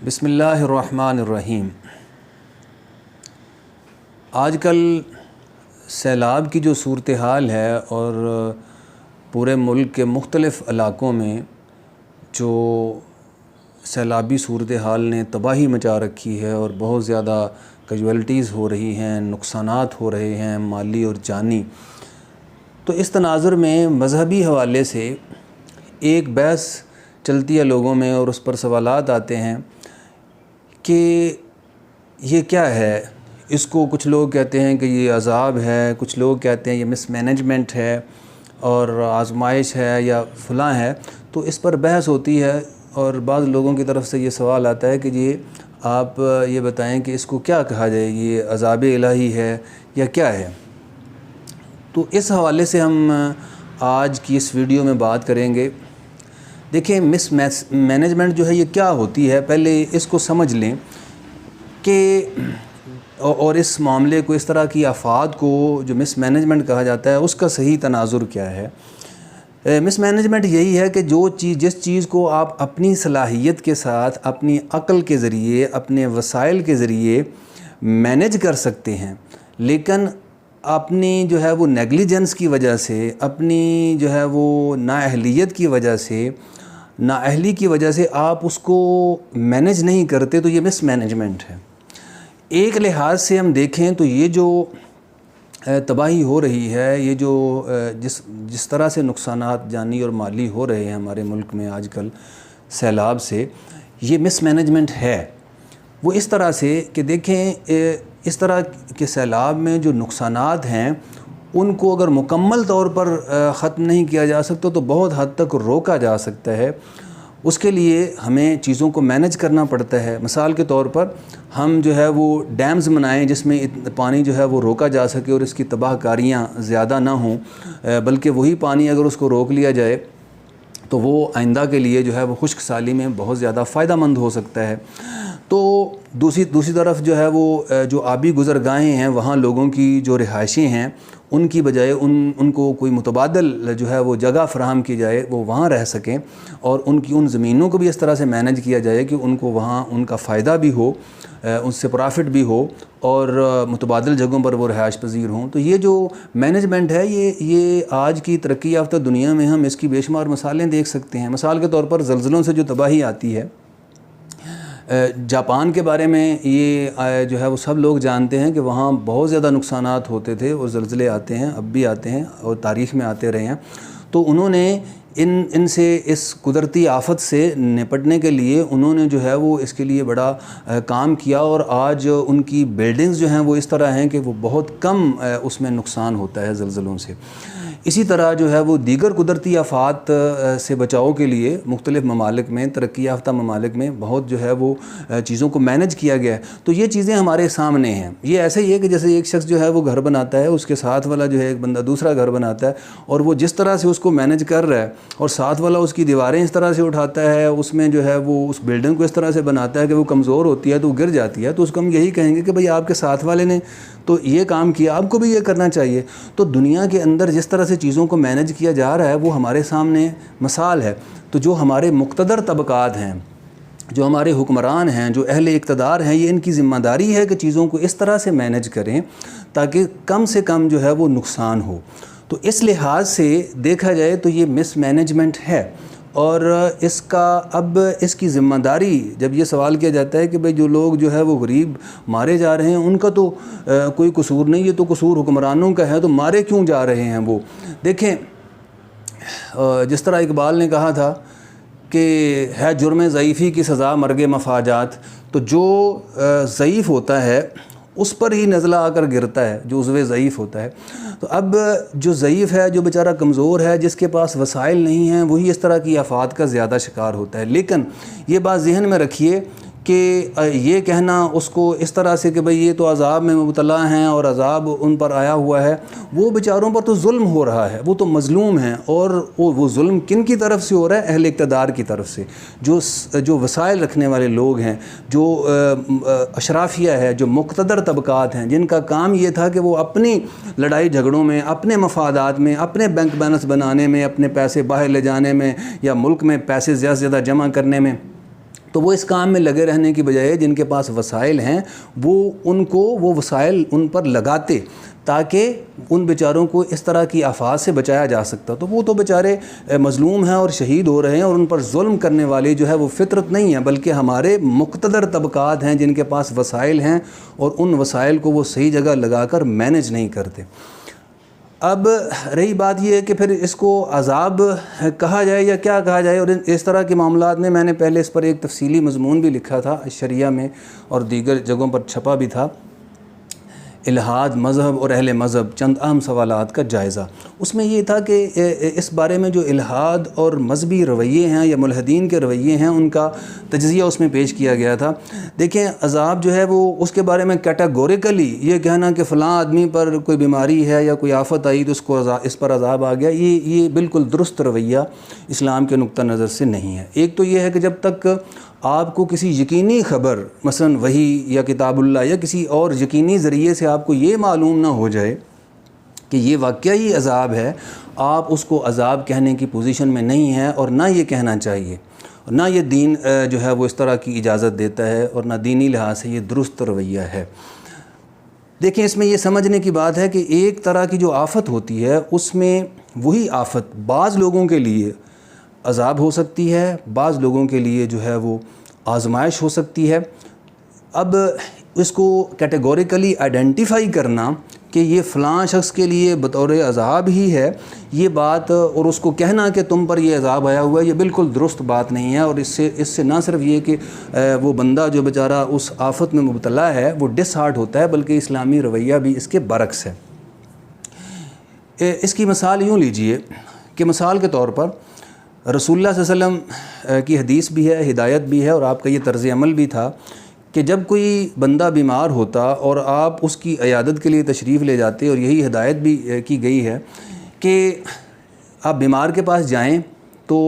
بسم اللہ الرحمن الرحیم۔ آج کل سیلاب کی جو صورتحال ہے اور پورے ملک کے مختلف علاقوں میں جو سیلابی صورتحال نے تباہی مچا رکھی ہے اور بہت زیادہ کیجویلٹیز ہو رہی ہیں، نقصانات ہو رہے ہیں مالی اور جانی، تو اس تناظر میں مذہبی حوالے سے ایک بحث چلتی ہے لوگوں میں اور اس پر سوالات آتے ہیں کہ یہ کیا ہے۔ اس کو کچھ لوگ کہتے ہیں کہ یہ عذاب ہے، کچھ لوگ کہتے ہیں یہ مس مینجمنٹ ہے اور آزمائش ہے یا فلاں ہے۔ تو اس پر بحث ہوتی ہے اور بعض لوگوں کی طرف سے یہ سوال آتا ہے کہ یہ آپ یہ بتائیں کہ اس کو کیا کہا جائے، یہ عذاب الہی ہے یا کیا ہے۔ تو اس حوالے سے ہم آج کی اس ویڈیو میں بات کریں گے۔ دیکھیں، مس مینجمنٹ جو ہے یہ کیا ہوتی ہے، پہلے اس کو سمجھ لیں کہ اور اس معاملے کو، اس طرح کی آفات کو جو مس مینجمنٹ کہا جاتا ہے اس کا صحیح تناظر کیا ہے۔ مس مینجمنٹ یہی ہے کہ جس چیز کو آپ اپنی صلاحیت کے ساتھ، اپنی عقل کے ذریعے، اپنے وسائل کے ذریعے مینج کر سکتے ہیں، لیکن اپنی جو ہے وہ نیگلیجنس کی وجہ سے، اپنی جو ہے وہ نااہلیت کی وجہ سے، نااہلی کی وجہ سے آپ اس کو مینج نہیں کرتے، تو یہ مس مینجمنٹ ہے۔ ایک لحاظ سے ہم دیکھیں تو یہ جو تباہی ہو رہی ہے، یہ جو جس طرح سے نقصانات جانی اور مالی ہو رہے ہیں ہمارے ملک میں آج کل سیلاب سے، یہ مس مینجمنٹ ہے۔ وہ اس طرح سے کہ دیکھیں، اس طرح کے سیلاب میں جو نقصانات ہیں ان کو اگر مکمل طور پر ختم نہیں کیا جا سکتا تو بہت حد تک روکا جا سکتا ہے۔ اس کے لیے ہمیں چیزوں کو مینج کرنا پڑتا ہے۔ مثال کے طور پر ہم جو ہے وہ ڈیمز بنائیں جس میں پانی جو ہے وہ روکا جا سکے اور اس کی تباہ کاریاں زیادہ نہ ہوں، بلکہ وہی پانی اگر اس کو روک لیا جائے تو وہ آئندہ کے لیے جو ہے وہ خشک سالی میں بہت زیادہ فائدہ مند ہو سکتا ہے۔ تو دوسری طرف جو ہے وہ جو آبی گزرگاہیں ہیں، وہاں لوگوں کی جو رہائشیں ہیں، ان کی بجائے ان کو کوئی متبادل جو ہے وہ جگہ فراہم کی جائے، وہ وہاں رہ سکیں، اور ان زمینوں کو بھی اس طرح سے مینج کیا جائے کہ ان کو وہاں ان کا فائدہ بھی ہو، ان سے پرافٹ بھی ہو، اور متبادل جگہوں پر وہ رہائش پذیر ہوں۔ تو یہ جو مینجمنٹ ہے، یہ آج کی ترقی یافتہ دنیا میں ہم اس کی بے شمار مثالیں دیکھ سکتے ہیں۔ مثال کے طور پر زلزلوں سے جو تباہی آتی ہے، جاپان کے بارے میں یہ جو ہے وہ سب لوگ جانتے ہیں کہ وہاں بہت زیادہ نقصانات ہوتے تھے اور زلزلے آتے ہیں، اب بھی آتے ہیں اور تاریخ میں آتے رہے ہیں۔ تو انہوں نے ان سے، اس قدرتی آفت سے نپٹنے کے لیے انہوں نے جو ہے وہ اس کے لیے بڑا کام کیا، اور آج ان کی بلڈنگز جو ہیں وہ اس طرح ہیں کہ وہ بہت کم اس میں نقصان ہوتا ہے زلزلوں سے۔ اسی طرح جو ہے وہ دیگر قدرتی آفات سے بچاؤ کے لیے مختلف ممالک میں، ترقی یافتہ ممالک میں بہت جو ہے وہ چیزوں کو مینج کیا گیا ہے۔ تو یہ چیزیں ہمارے سامنے ہیں۔ یہ ایسے ہی ہے کہ جیسے ایک شخص جو ہے وہ گھر بناتا ہے، اس کے ساتھ والا جو ہے ایک بندہ دوسرا گھر بناتا ہے، اور وہ جس طرح سے اس کو مینج کر رہا ہے اور ساتھ والا اس کی دیواریں اس طرح سے اٹھاتا ہے، اس میں جو ہے وہ اس بلڈنگ کو اس طرح سے بناتا ہے کہ وہ کمزور ہوتی ہے تو وہ گر جاتی ہے، تو اس کو ہم یہی کہیں گے کہ بھئی آپ کے ساتھ والے نے تو یہ کام کیا، آپ کو بھی یہ کرنا چاہیے۔ تو دنیا کے اندر جس طرح سے چیزوں کو مینج کیا جا رہا ہے وہ ہمارے سامنے مثال ہے۔ تو جو ہمارے مقتدر طبقات ہیں، جو ہمارے حکمران ہیں، جو اہل اقتدار ہیں، یہ ان کی ذمہ داری ہے کہ چیزوں کو اس طرح سے مینج کریں تاکہ کم سے کم جو ہے وہ نقصان ہو۔ تو اس لحاظ سے دیکھا جائے تو یہ مس مینجمنٹ ہے، اور اس کی ذمہ داری، جب یہ سوال کیا جاتا ہے کہ بھئی جو لوگ جو ہے وہ غریب مارے جا رہے ہیں ان کا تو کوئی قصور نہیں، یہ تو قصور حکمرانوں کا ہے، تو مارے کیوں جا رہے ہیں وہ؟ دیکھیں، جس طرح اقبال نے کہا تھا کہ ہے جرم ضعیفی کی سزا مرگ مفاجات، تو جو ضعیف ہوتا ہے اس پر ہی نزلہ آ کر گرتا ہے، جو عضو ضعیف ہوتا ہے۔ تو اب جو ضعیف ہے، جو بیچارہ کمزور ہے، جس کے پاس وسائل نہیں ہیں، وہی اس طرح کی آفات کا زیادہ شکار ہوتا ہے۔ لیکن یہ بات ذہن میں رکھیے کہ یہ کہنا اس کو اس طرح سے کہ بھئی یہ تو عذاب میں مبتلا ہیں اور عذاب ان پر آیا ہوا ہے، وہ بیچاروں پر تو ظلم ہو رہا ہے، وہ تو مظلوم ہیں، اور وہ ظلم کن کی طرف سے ہو رہا ہے؟ اہل اقتدار کی طرف سے، جو وسائل رکھنے والے لوگ ہیں، جو اشرافیہ ہے، جو مقتدر طبقات ہیں، جن کا کام یہ تھا کہ وہ اپنی لڑائی جھگڑوں میں، اپنے مفادات میں، اپنے بینک بیلنس بنانے میں، اپنے پیسے باہر لے جانے میں، یا ملک میں پیسے زیادہ سے زیادہ جمع کرنے میں تو وہ اس کام میں لگے رہنے کی بجائے جن کے پاس وسائل ہیں وہ وسائل ان پر لگاتے تاکہ ان بیچاروں کو اس طرح کی آفات سے بچایا جا سکتا. تو وہ تو بیچارے مظلوم ہیں اور شہید ہو رہے ہیں، اور ان پر ظلم کرنے والے جو ہے وہ فطرت نہیں ہیں، بلکہ ہمارے مقتدر طبقات ہیں جن کے پاس وسائل ہیں، اور ان وسائل کو وہ صحیح جگہ لگا کر مینج نہیں کرتے. اب رہی بات یہ ہے کہ پھر اس کو عذاب کہا جائے یا کیا کہا جائے، اور اس طرح کے معاملات میں نے پہلے اس پر ایک تفصیلی مضمون بھی لکھا تھا شریعہ میں، اور دیگر جگہوں پر چھپا بھی تھا، الحاد مذہب اور اہل مذہب، چند اہم سوالات کا جائزہ. اس میں یہ تھا کہ اس بارے میں جو الحاد اور مذہبی رویے ہیں یا ملحدین کے رویے ہیں ان کا تجزیہ اس میں پیش کیا گیا تھا. دیکھیں عذاب جو ہے وہ اس کے بارے میں کیٹاگوریکلی یہ کہنا کہ فلاں آدمی پر کوئی بیماری ہے یا کوئی آفت آئی تو اس پر عذاب آ گیا، یہ بالکل درست رویہ اسلام کے نقطہ نظر سے نہیں ہے. ایک تو یہ ہے کہ جب تک آپ کو کسی یقینی خبر مثلا وحی یا کتاب اللہ یا کسی اور یقینی ذریعے سے آپ کو یہ معلوم نہ ہو جائے کہ یہ واقعی عذاب ہے، آپ اس کو عذاب کہنے کی پوزیشن میں نہیں ہیں، اور نہ یہ کہنا چاہیے، اور نہ یہ دین جو ہے وہ اس طرح کی اجازت دیتا ہے، اور نہ دینی لحاظ سے یہ درست رویہ ہے. دیکھیں اس میں یہ سمجھنے کی بات ہے کہ ایک طرح کی جو آفت ہوتی ہے اس میں وہی آفت بعض لوگوں کے لیے عذاب ہو سکتی ہے، بعض لوگوں کے لیے جو ہے وہ آزمائش ہو سکتی ہے. اب اس کو کیٹیگوریکلی آئیڈینٹیفائی کرنا کہ یہ فلاں شخص کے لیے بطور عذاب ہی ہے، یہ بات، اور اس کو کہنا کہ تم پر یہ عذاب آیا ہوا ہے، یہ بالکل درست بات نہیں ہے. اور اس سے نہ صرف یہ کہ وہ بندہ جو بیچارہ اس آفت میں مبتلا ہے وہ ڈس ہارٹ ہوتا ہے، بلکہ اسلامی رویہ بھی اس کے برعکس ہے. اس کی مثال یوں لیجئے کہ مثال کے طور پر رسول اللہ صلی اللہ علیہ وسلم کی حدیث بھی ہے، ہدایت بھی ہے، اور آپ کا یہ طرز عمل بھی تھا کہ جب کوئی بندہ بیمار ہوتا اور آپ اس کی عیادت کے لیے تشریف لے جاتے، اور یہی ہدایت بھی کی گئی ہے کہ آپ بیمار کے پاس جائیں تو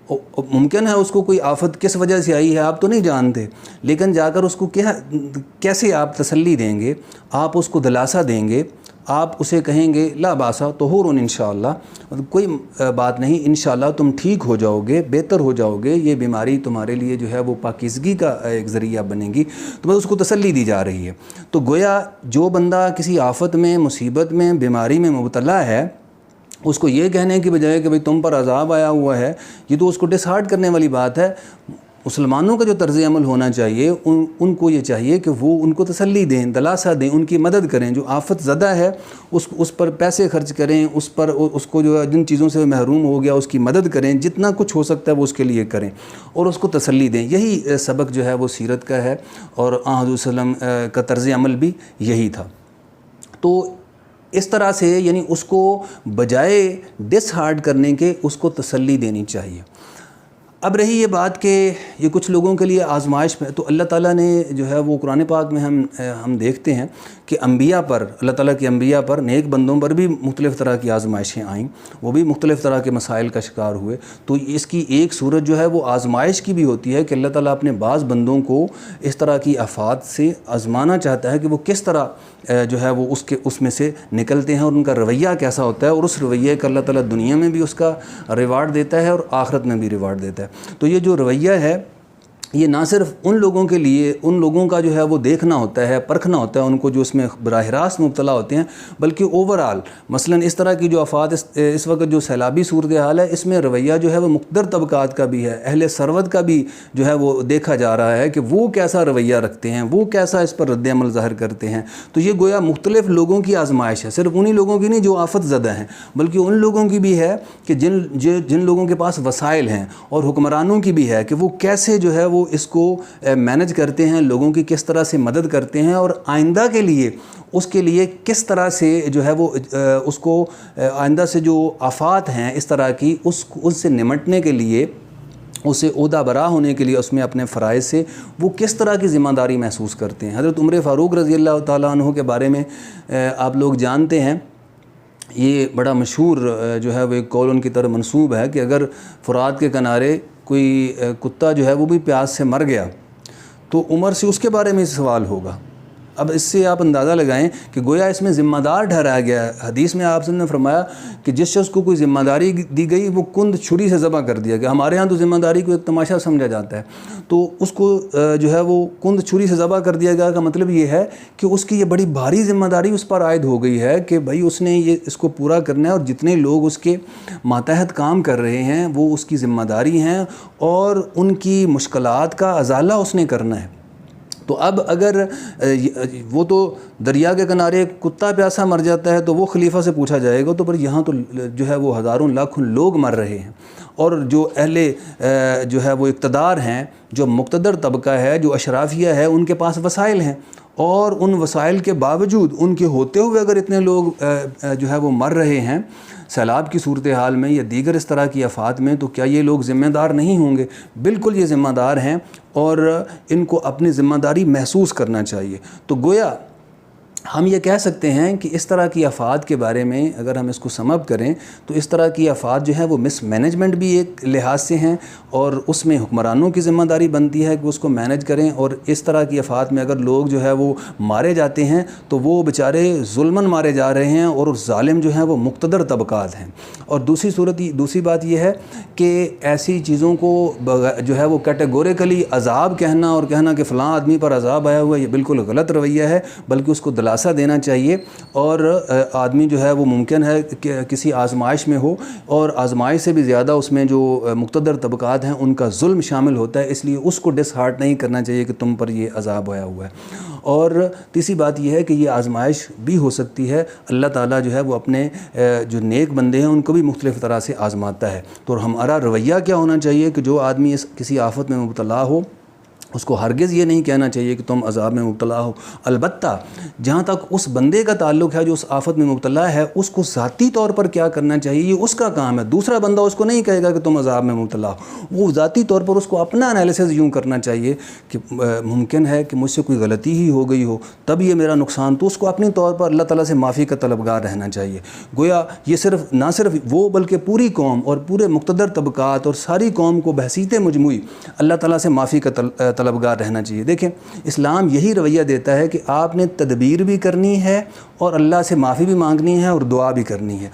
ممکن ہے اس کو کوئی آفت کس وجہ سے آئی ہے آپ تو نہیں جانتے، لیکن جا کر اس کو کیسے آپ تسلی دیں گے، آپ اس کو دلاسا دیں گے، آپ اسے کہیں گے لا باسا طہور انشاءاللہ، کوئی بات نہیں، انشاءاللہ تم ٹھیک ہو جاؤ گے، بہتر ہو جاؤ گے، یہ بیماری تمہارے لیے جو ہے وہ پاکیزگی کا ایک ذریعہ بنے گی، تو بس اس کو تسلی دی جا رہی ہے. تو گویا جو بندہ کسی آفت میں، مصیبت میں، بیماری میں مبتلا ہے، اس کو یہ کہنے کی بجائے کہ بھئی تم پر عذاب آیا ہوا ہے، یہ تو اس کو ڈس ہارٹ کرنے والی بات ہے. مسلمانوں کا جو طرز عمل ہونا چاہیے، ان کو یہ چاہیے کہ وہ ان کو تسلی دیں، دلاسا دیں، ان کی مدد کریں. جو آفت زدہ ہے اس پر پیسے خرچ کریں، اس کو جو جن چیزوں سے محروم ہو گیا اس کی مدد کریں، جتنا کچھ ہو سکتا ہے وہ اس کے لیے کریں، اور اس کو تسلی دیں. یہی سبق جو ہے وہ سیرت کا ہے، اور حضور صلی اللہ علیہ وسلم کا طرز عمل بھی یہی تھا. تو اس طرح سے یعنی اس کو بجائے ڈس ہارٹ کرنے کے اس کو تسلی دینی چاہیے. اب رہی یہ بات کہ یہ کچھ لوگوں کے لیے آزمائش میں، تو اللہ تعالیٰ نے جو ہے وہ قرآن پاک میں ہم دیکھتے ہیں کہ انبیاء پر، اللہ تعالیٰ کے انبیاء پر، نیک بندوں پر بھی مختلف طرح کی آزمائشیں آئیں، وہ بھی مختلف طرح کے مسائل کا شکار ہوئے. تو اس کی ایک صورت جو ہے وہ آزمائش کی بھی ہوتی ہے کہ اللہ تعالیٰ اپنے بعض بندوں کو اس طرح کی آفات سے آزمانا چاہتا ہے کہ وہ کس طرح جو ہے وہ اس میں سے نکلتے ہیں، اور ان کا رویہ کیسا ہوتا ہے، اور اس رویے کا اللہ تعالیٰ دنیا میں بھی اس کا ریوارڈ دیتا ہے اور آخرت میں بھی ریوارڈ دیتا ہے. تو یہ جو رویہ ہے یہ نہ صرف ان لوگوں کے لیے، ان لوگوں کا جو ہے وہ دیکھنا ہوتا ہے، پرکھنا ہوتا ہے ان کو جو اس میں براہ راست مبتلا ہوتے ہیں، بلکہ اوورآل مثلا اس طرح کی جو آفات اس وقت جو سیلابی صورتحال ہے، اس میں رویہ جو ہے وہ مقتدر طبقات کا بھی ہے، اہل ثروت کا بھی جو ہے وہ دیکھا جا رہا ہے کہ وہ کیسا رویہ رکھتے ہیں، وہ کیسا اس پر رد عمل ظاہر کرتے ہیں. تو یہ گویا مختلف لوگوں کی آزمائش ہے، صرف انہی لوگوں کی نہیں جو آفت زدہ ہیں، بلکہ ان لوگوں کی بھی ہے کہ جن لوگوں کے پاس وسائل ہیں، اور حکمرانوں کی بھی ہے کہ وہ کیسے جو ہے وہ اس کو مینج کرتے ہیں، لوگوں کی کس طرح سے مدد کرتے ہیں، اور آئندہ کے لیے اس کے لیے کس طرح سے جو ہے وہ اس کو آئندہ سے جو آفات ہیں اس طرح کی اس سے نمٹنے کے لیے، اسے عہدہ برا ہونے کے لیے، اس میں اپنے فرائض سے وہ کس طرح کی ذمہ داری محسوس کرتے ہیں. حضرت عمر فاروق رضی اللہ تعالیٰ عنہ کے بارے میں آپ لوگ جانتے ہیں، یہ بڑا مشہور جو ہے وہ ایک قول ان کی طرف منسوب ہے کہ اگر فرات کے کنارے کوئی کتا جو ہے وہ بھی پیاس سے مر گیا تو عمر سے اس کے بارے میں سوال ہوگا اب اس سے آپ اندازہ لگائیں کہ گویا اس میں ذمہ دار ٹھہرایا گیا ہے۔ حدیث میں آپ نے فرمایا کہ جس شخص کو کوئی ذمہ داری دی گئی وہ کند چھری سے ذبح کر دیا گیا۔ ہمارے ہاں تو ذمہ داری کو ایک تماشا سمجھا جاتا ہے، تو اس کو جو ہے وہ کند چھری سے ذبح کر دیا گیا کا مطلب یہ ہے کہ اس کی یہ بڑی بھاری ذمہ داری اس پر عائد ہو گئی ہے کہ بھائی اس نے یہ اس کو پورا کرنا ہے، اور جتنے لوگ اس کے ماتحت کام کر رہے ہیں وہ اس کی ذمہ داری ہیں، اور ان کی مشکلات کا ازالہ اس نے کرنا ہے۔ تو اب اگر وہ تو دریا کے کنارے کتا پیاسا مر جاتا ہے تو وہ خلیفہ سے پوچھا جائے گا، تو پر یہاں تو جو ہے وہ ہزاروں لاکھوں لوگ مر رہے ہیں، اور جو اہل جو ہے وہ اقتدار ہیں، جو مقتدر طبقہ ہے، جو اشرافیہ ہے، ان کے پاس وسائل ہیں، اور ان وسائل کے باوجود ان کے ہوتے ہوئے اگر اتنے لوگ جو ہے وہ مر رہے ہیں سیلاب کی صورتحال میں یا دیگر اس طرح کی آفات میں، تو کیا یہ لوگ ذمہ دار نہیں ہوں گے؟ بالکل یہ ذمہ دار ہیں، اور ان کو اپنی ذمہ داری محسوس کرنا چاہیے۔ تو گویا ہم یہ کہہ سکتے ہیں کہ اس طرح کی آفات کے بارے میں اگر ہم اس کو سم اپ کریں تو اس طرح کی آفات جو ہیں وہ مس مینجمنٹ بھی ایک لحاظ سے ہیں، اور اس میں حکمرانوں کی ذمہ داری بنتی ہے کہ اس کو مینج کریں، اور اس طرح کی آفات میں اگر لوگ جو ہے وہ مارے جاتے ہیں تو وہ بیچارے ظلماً مارے جا رہے ہیں، اور ظالم جو ہیں وہ مقتدر طبقات ہیں۔ اور دوسری بات یہ ہے کہ ایسی چیزوں کو جو ہے وہ کیٹیگوریکلی عذاب کہنا اور کہنا کہ فلاں آدمی پر عذاب آیا ہوا ہے، یہ بالکل غلط رویہ ہے، بلکہ اس کو دلاسا دینا چاہیے۔ اور آدمی جو ہے وہ ممکن ہے کہ کسی آزمائش میں ہو، اور آزمائش سے بھی زیادہ اس میں جو مقتدر طبقات ہیں ان کا ظلم شامل ہوتا ہے، اس لیے اس کو ڈس ہارٹ نہیں کرنا چاہیے کہ تم پر یہ عذاب آیا ہوا ہے۔ اور تیسری بات یہ ہے کہ یہ آزمائش بھی ہو سکتی ہے، اللہ تعالیٰ جو ہے وہ اپنے جو نیک بندے ہیں ان کو بھی مختلف طرح سے آزماتا ہے۔ تو ہمارا رویہ کیا ہونا چاہیے کہ جو آدمی کسی آفت میں مبتلا ہو اس کو ہرگز یہ نہیں کہنا چاہیے کہ تم عذاب میں مبتلا ہو۔ البتہ جہاں تک اس بندے کا تعلق ہے جو اس آفت میں مبتلا ہے، اس کو ذاتی طور پر کیا کرنا چاہیے، یہ اس کا کام ہے۔ دوسرا بندہ اس کو نہیں کہے گا کہ تم عذاب میں مبتلا ہو، وہ ذاتی طور پر اس کو اپنا انالیسز یوں کرنا چاہیے کہ ممکن ہے کہ مجھ سے کوئی غلطی ہی ہو گئی ہو تب یہ میرا نقصان، تو اس کو اپنی طور پر اللہ تعالیٰ سے معافی کا طلبگار رہنا چاہیے۔ گویا یہ نہ صرف وہ بلکہ پوری قوم اور پورے مقتدر طبقات اور ساری قوم کو بحیثیت مجموعی اللہ تعالیٰ سے معافی کا طلبگار رہنا چاہیے۔ دیکھیں اسلام یہی رویہ دیتا ہے کہ آپ نے تدبیر بھی کرنی ہے اور اللہ سے معافی بھی مانگنی ہے اور دعا بھی کرنی ہے۔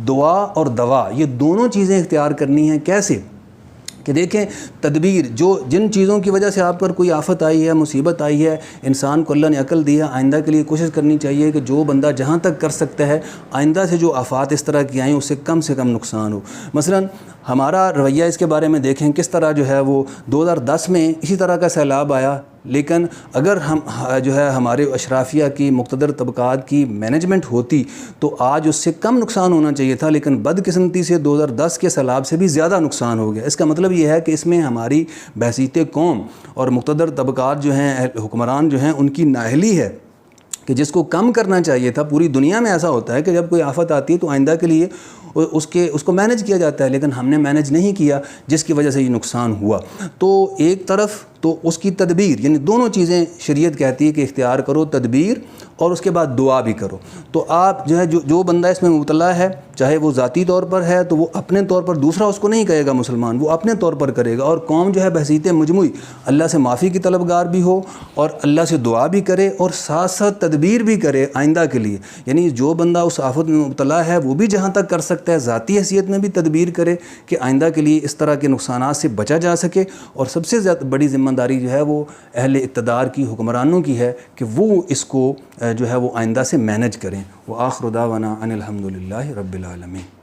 دعا اور دوا یہ دونوں چیزیں اختیار کرنی ہیں۔ کیسے کہ دیکھیں تدبیر جن چیزوں کی وجہ سے آپ پر کوئی آفت آئی ہے، مصیبت آئی ہے، انسان کو اللہ نے عقل دی ہے، آئندہ کے لیے کوشش کرنی چاہیے کہ جو بندہ جہاں تک کر سکتا ہے آئندہ سے جو آفات اس طرح کی آئیں اس سے کم نقصان ہو۔ مثلا ہمارا رویہ اس کے بارے میں دیکھیں کس طرح جو ہے وہ 2010 میں اسی طرح کا سیلاب آیا، لیکن اگر ہم جو ہے ہمارے اشرافیہ کی مقتدر طبقات کی مینجمنٹ ہوتی تو آج اس سے کم نقصان ہونا چاہیے تھا، لیکن بدقسمتی سے 2010 کے سیلاب سے بھی زیادہ نقصان ہو گیا۔ اس کا مطلب یہ ہے کہ اس میں ہماری بحیثیت قوم اور مقتدر طبقات جو ہیں، حکمران جو ہیں، ان کی نااہلی ہے کہ جس کو کم کرنا چاہیے تھا۔ پوری دنیا میں ایسا ہوتا ہے کہ جب کوئی آفت آتی ہے تو آئندہ کے لیے اس کو مینج کیا جاتا ہے، لیکن ہم نے مینج نہیں کیا جس کی وجہ سے یہ نقصان ہوا۔ تو ایک طرف تو اس کی تدبیر، یعنی دونوں چیزیں شریعت کہتی ہے کہ اختیار کرو، تدبیر اور اس کے بعد دعا بھی کرو۔ تو آپ جو ہے جو بندہ اس میں مبتلا ہے، چاہے وہ ذاتی طور پر ہے تو وہ اپنے طور پر، دوسرا اس کو نہیں کہے گا مسلمان، وہ اپنے طور پر کرے گا، اور قوم جو ہے بحیثیت مجموعی اللہ سے معافی کی طلبگار بھی ہو اور اللہ سے دعا بھی کرے اور ساتھ ساتھ تدبیر بھی کرے آئندہ کے لیے۔ یعنی جو بندہ اس آفت میں مبتلا ہے وہ بھی جہاں تک کر سکتا ہے ذاتی حیثیت میں بھی تدبیر کرے کہ آئندہ کے لیے اس طرح کے نقصانات سے بچا جا سکے، اور سب سے زیادہ بڑی ذمہ داری جو ہے وہ اہل اقتدار کی، حکمرانوں کی ہے کہ وہ اس کو جو ہے وہ آئندہ سے مینج کریں۔ وآخر دعوانا ان الحمد للہ رب العالمین۔